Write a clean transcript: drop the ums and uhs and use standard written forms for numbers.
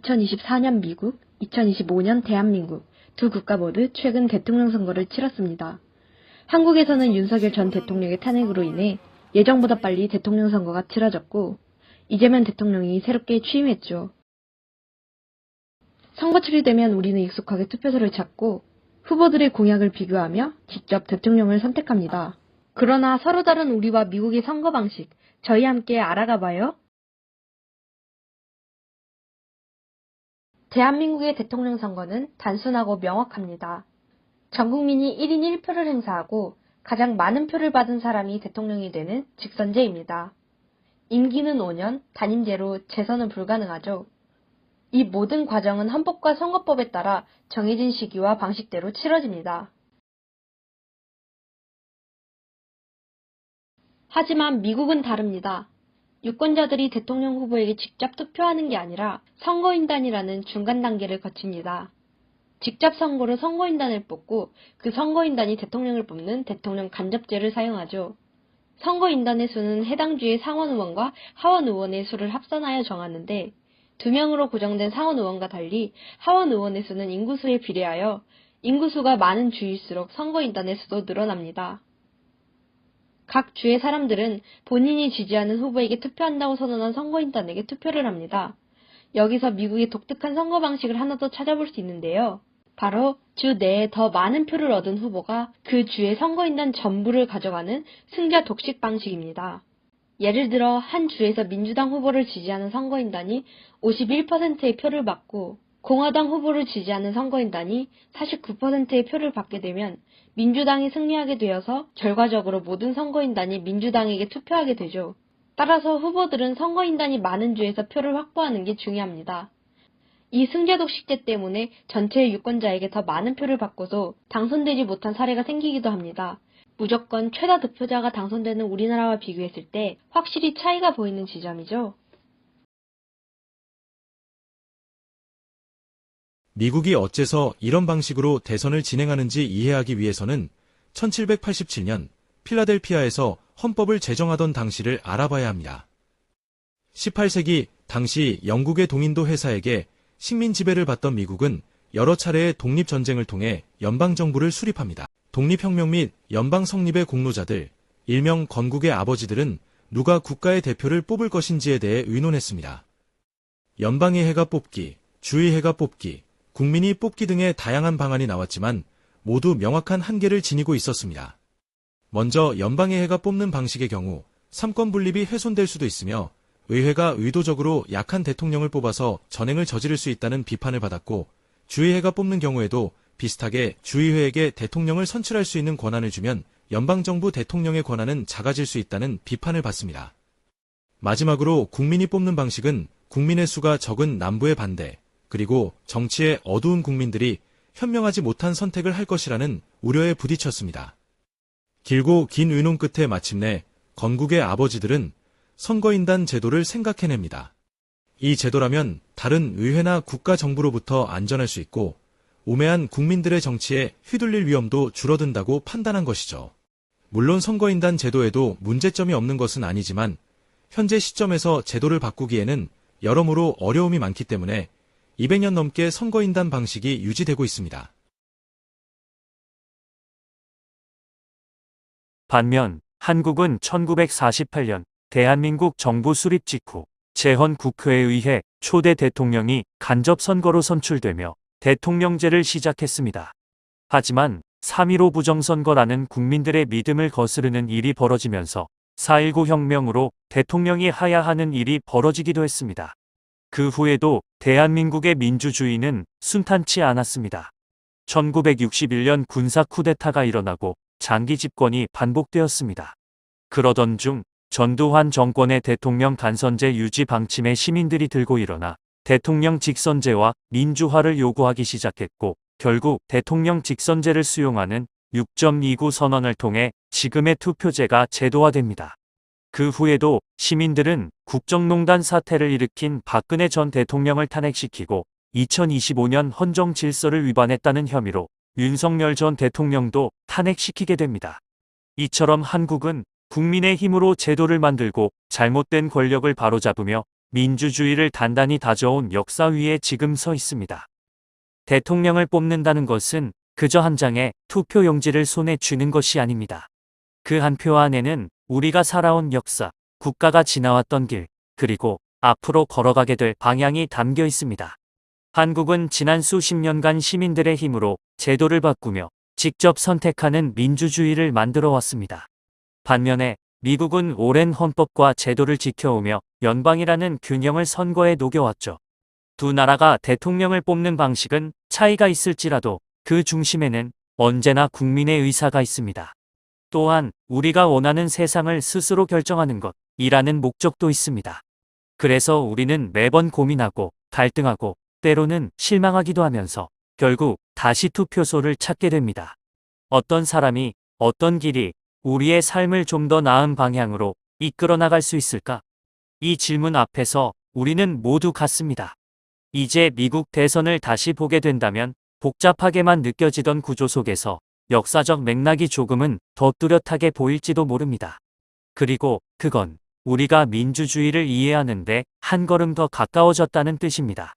2024년 미국, 2025년 대한민국 두 국가 모두 최근 대통령 선거를 치렀습니다. 한국에서는 윤석열 전 대통령의 탄핵으로 인해 예정보다 빨리 대통령 선거가 치러졌고 이재명 대통령이 새롭게 취임했죠. 선거철이 되면 우리는 익숙하게 투표소를 찾고 후보들의 공약을 비교하며 직접 대통령을 선택합니다. 그러나 서로 다른 우리와 미국의 선거 방식, 저희 함께 알아가 봐요. 대한민국의 대통령 선거는 단순하고 명확합니다. 전 국민이 1인 1표를 행사하고 가장 많은 표를 받은 사람이 대통령이 되는 직선제입니다. 임기는 5년, 단임제로 재선은 불가능하죠. 이 모든 과정은 헌법과 선거법에 따라 정해진 시기와 방식대로 치러집니다. 하지만 미국은 다릅니다. 유권자들이 대통령 후보에게 직접 투표하는 게 아니라 선거인단이라는 중간 단계를 거칩니다. 직접 선거로 선거인단을 뽑고 그 선거인단이 대통령을 뽑는 대통령 간접제를 사용하죠. 선거인단의 수는 해당 주의 상원 의원과 하원 의원의 수를 합산하여 정하는데 2명으로 고정된 상원 의원과 달리 하원 의원의 수는 인구수에 비례하여 인구수가 많은 주일수록 선거인단의 수도 늘어납니다. 각 주의 사람들은 본인이 지지하는 후보에게 투표한다고 선언한 선거인단에게 투표를 합니다. 여기서 미국의 독특한 선거 방식을 하나 더 찾아볼 수 있는데요. 바로 주 내에 더 많은 표를 얻은 후보가 그 주의 선거인단 전부를 가져가는 승자 독식 방식입니다. 예를 들어 한 주에서 민주당 후보를 지지하는 선거인단이 51%의 표를 받고 공화당 후보를 지지하는 선거인단이 49%의 표를 받게 되면 민주당이 승리하게 되어서 결과적으로 모든 선거인단이 민주당에게 투표하게 되죠. 따라서 후보들은 선거인단이 많은 주에서 표를 확보하는 게 중요합니다. 이 승자독식제 때문에 전체 유권자에게 더 많은 표를 받고도 당선되지 못한 사례가 생기기도 합니다. 무조건 최다 득표자가 당선되는 우리나라와 비교했을 때 확실히 차이가 보이는 지점이죠. 미국이 어째서 이런 방식으로 대선을 진행하는지 이해하기 위해서는 1787년 필라델피아에서 헌법을 제정하던 당시를 알아봐야 합니다. 18세기 당시 영국의 동인도 회사에게 식민 지배를 받던 미국은 여러 차례의 독립전쟁을 통해 연방정부를 수립합니다. 독립혁명 및 연방 성립의 공로자들, 일명 건국의 아버지들은 누가 국가의 대표를 뽑을 것인지에 대해 의논했습니다. 연방의회가 뽑기, 주의회가 뽑기, 국민이 뽑기 등의 다양한 방안이 나왔지만 모두 명확한 한계를 지니고 있었습니다. 먼저 연방의회가 뽑는 방식의 경우 삼권 분립이 훼손될 수도 있으며 의회가 의도적으로 약한 대통령을 뽑아서 전행을 저지를 수 있다는 비판을 받았고 주의회가 뽑는 경우에도 비슷하게 주의회에게 대통령을 선출할 수 있는 권한을 주면 연방정부 대통령의 권한은 작아질 수 있다는 비판을 받습니다. 마지막으로 국민이 뽑는 방식은 국민의 수가 적은 남부의 반대, 그리고 정치의 어두운 국민들이 현명하지 못한 선택을 할 것이라는 우려에 부딪혔습니다. 길고 긴 의논 끝에 마침내 건국의 아버지들은 선거인단 제도를 생각해냅니다. 이 제도라면 다른 의회나 국가정부로부터 안전할 수 있고 우매한 국민들의 정치에 휘둘릴 위험도 줄어든다고 판단한 것이죠. 물론 선거인단 제도에도 문제점이 없는 것은 아니지만 현재 시점에서 제도를 바꾸기에는 여러모로 어려움이 많기 때문에 200년 넘게 선거인단 방식이 유지되고 있습니다. 반면 한국은 1948년 대한민국 정부 수립 직후 재헌 국회에 의해 초대 대통령이 간접 선거로 선출되며 대통령제를 시작했습니다. 하지만 3.15 부정선거라는 국민들의 믿음을 거스르는 일이 벌어지면서 4.19 혁명으로 대통령이 하야하는 일이 벌어지기도 했습니다. 그 후에도 대한민국의 민주주의는 순탄치 않았습니다. 1961년 군사 쿠데타가 일어나고 장기 집권이 반복되었습니다. 그러던 중 전두환 정권의 대통령 간선제 유지 방침에 시민들이 들고 일어나 대통령 직선제와 민주화를 요구하기 시작했고 결국 대통령 직선제를 수용하는 6.29 선언을 통해 지금의 투표제가 제도화됩니다. 그 후에도 시민들은 국정농단 사태를 일으킨 박근혜 전 대통령을 탄핵시키고 2025년 헌정 질서를 위반했다는 혐의로 윤석열 전 대통령도 탄핵시키게 됩니다. 이처럼 한국은 국민의 힘으로 제도를 만들고 잘못된 권력을 바로잡으며 민주주의를 단단히 다져온 역사 위에 지금 서 있습니다. 대통령을 뽑는다는 것은 그저 한 장의 투표용지를 손에 쥐는 것이 아닙니다. 그 한 표 안에는 우리가 살아온 역사, 국가가 지나왔던 길, 그리고 앞으로 걸어가게 될 방향이 담겨 있습니다. 한국은 지난 수십 년간 시민들의 힘으로 제도를 바꾸며 직접 선택하는 민주주의를 만들어 왔습니다. 반면에 미국은 오랜 헌법과 제도를 지켜오며 연방이라는 균형을 선거에 녹여왔죠. 두 나라가 대통령을 뽑는 방식은 차이가 있을지라도 그 중심에는 언제나 국민의 의사가 있습니다. 또한 우리가 원하는 세상을 스스로 결정하는 것이라는 목적도 있습니다. 그래서 우리는 매번 고민하고 갈등하고 때로는 실망하기도 하면서 결국 다시 투표소를 찾게 됩니다. 어떤 사람이, 어떤 길이 우리의 삶을 좀 더 나은 방향으로 이끌어 나갈 수 있을까? 이 질문 앞에서 우리는 모두 같습니다. 이제 미국 대선을 다시 보게 된다면 복잡하게만 느껴지던 구조 속에서 역사적 맥락이 조금은 더 뚜렷하게 보일지도 모릅니다. 그리고 그건 우리가 민주주의를 이해하는데 한 걸음 더 가까워졌다는 뜻입니다.